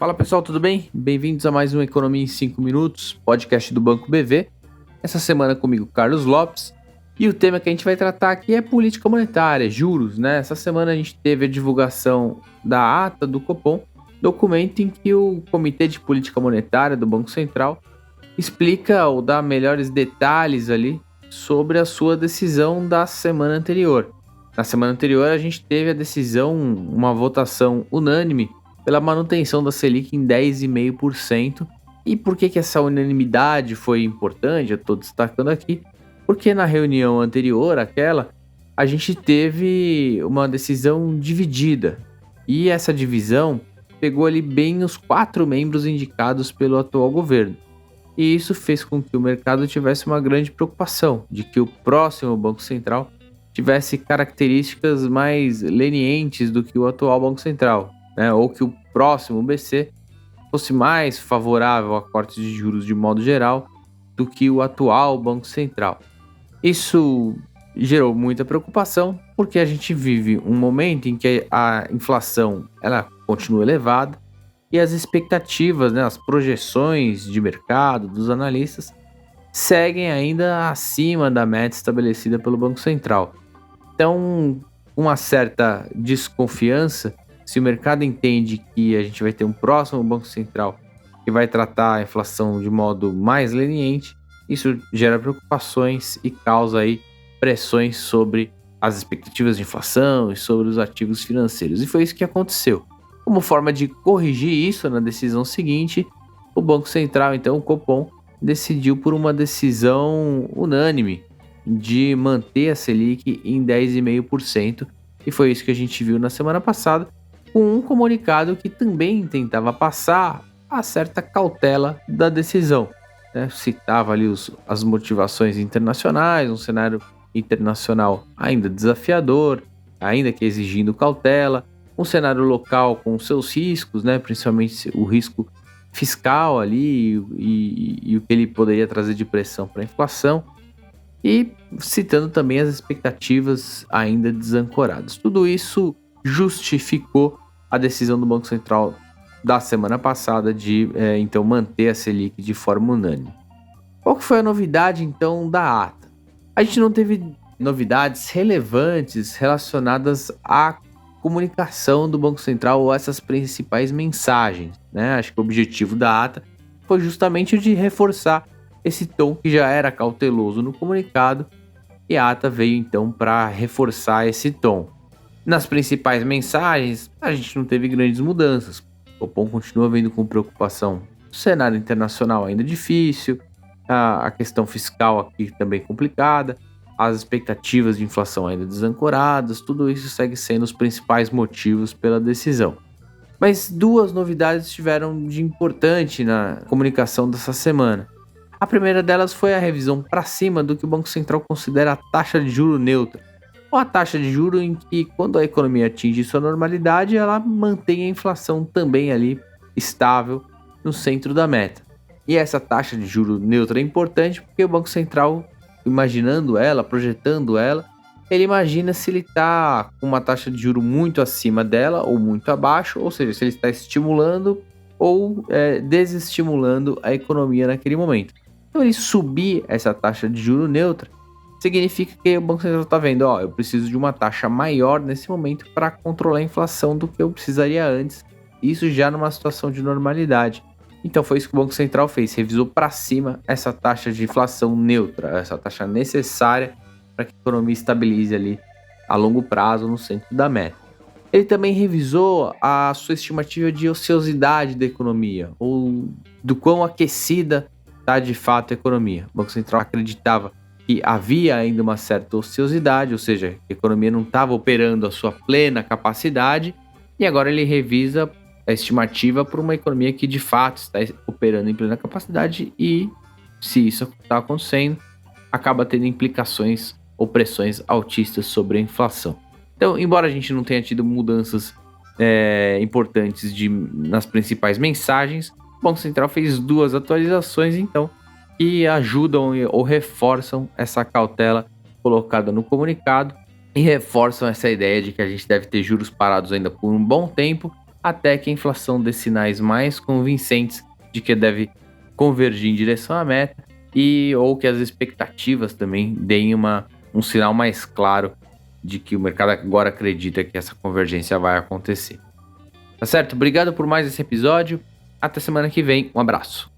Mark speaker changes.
Speaker 1: Fala pessoal, tudo bem? Bem-vindos a mais um Economia em 5 Minutos, podcast do Banco BV. Essa semana comigo, Carlos Lopes. E o tema que a gente vai tratar aqui é política monetária, juros, né? Essa semana a gente teve a divulgação da ata do Copom, documento em que o Comitê de Política Monetária do Banco Central explica ou dá melhores detalhes ali sobre a sua decisão da semana anterior. Na semana anterior a gente teve a decisão, uma votação unânime pela manutenção da Selic em 10,5%. E por que essa unanimidade foi importante? Eu estou destacando aqui, porque na reunião anterior àquela, a gente teve uma decisão dividida. E essa divisão pegou ali bem os 4 membros indicados pelo atual governo. E isso fez com que o mercado tivesse uma grande preocupação de que o próximo Banco Central tivesse características mais lenientes do que o atual Banco Central, né? Ou que o próximo BC fosse mais favorável a cortes de juros de modo geral do que o atual Banco Central. Isso gerou muita preocupação porque a gente vive um momento em que a inflação ela continua elevada e as expectativas, né, as projeções de mercado dos analistas seguem ainda acima da meta estabelecida pelo Banco Central. Então, uma certa desconfiança, se o mercado entende que a gente vai ter um próximo Banco Central que vai tratar a inflação de modo mais leniente, isso gera preocupações e causa aí pressões sobre as expectativas de inflação e sobre os ativos financeiros. E foi isso que aconteceu. Como forma de corrigir isso na decisão seguinte, o Banco Central, então o Copom, decidiu por uma decisão unânime de manter a Selic em 10,5%, e foi isso que a gente viu na semana passada, com um comunicado que também tentava passar a certa cautela da decisão, né? Citava ali as motivações internacionais, um cenário internacional ainda desafiador, ainda que exigindo cautela, um cenário local com seus riscos, né? Principalmente o risco fiscal ali e o que ele poderia trazer de pressão para a inflação, e citando também as expectativas ainda desancoradas. Tudo isso justificou a decisão do Banco Central da semana passada de então manter a Selic de forma unânime. Qual que foi a novidade então da ata? A gente não teve novidades relevantes relacionadas à comunicação do Banco Central ou essas principais mensagens, né? Acho que o objetivo da ata foi justamente o de reforçar esse tom que já era cauteloso no comunicado, e a ata veio então para reforçar esse tom. Nas principais mensagens, a gente não teve grandes mudanças. O Copom continua vendo com preocupação o cenário internacional ainda difícil, a questão fiscal aqui também complicada, as expectativas de inflação ainda desancoradas, tudo isso segue sendo os principais motivos pela decisão. Mas 2 novidades tiveram de importante na comunicação dessa semana. A primeira delas foi a revisão para cima do que o Banco Central considera a taxa de juro neutra, ou a taxa de juro em que, quando a economia atinge sua normalidade, ela mantém a inflação também ali estável no centro da meta. E essa taxa de juro neutra é importante porque o Banco Central, imaginando ela, projetando ela, ele imagina se ele está com uma taxa de juro muito acima dela ou muito abaixo, ou seja, se ele está estimulando ou desestimulando a economia naquele momento. Então, ele subir essa taxa de juro neutra significa que o Banco Central está vendo, eu preciso de uma taxa maior nesse momento para controlar a inflação do que eu precisaria antes, isso já numa situação de normalidade. Então foi isso que o Banco Central fez, revisou para cima essa taxa de inflação neutra, essa taxa necessária para que a economia estabilize ali a longo prazo no centro da meta. Ele também revisou a sua estimativa de ociosidade da economia, ou do quão aquecida está de fato a economia. O Banco Central acreditava que havia ainda uma certa ociosidade, ou seja, a economia não estava operando a sua plena capacidade, e agora ele revisa a estimativa para uma economia que de fato está operando em plena capacidade, e se isso está acontecendo, acaba tendo implicações ou pressões altistas sobre a inflação. Então, embora a gente não tenha tido mudanças importantes nas principais mensagens, o Banco Central fez 2 atualizações, então, que ajudam ou reforçam essa cautela colocada no comunicado e reforçam essa ideia de que a gente deve ter juros parados ainda por um bom tempo até que a inflação dê sinais mais convincentes de que deve convergir em direção à meta ou que as expectativas também deem um sinal mais claro de que o mercado agora acredita que essa convergência vai acontecer. Tá certo? Obrigado por mais esse episódio. Até semana que vem. Um abraço.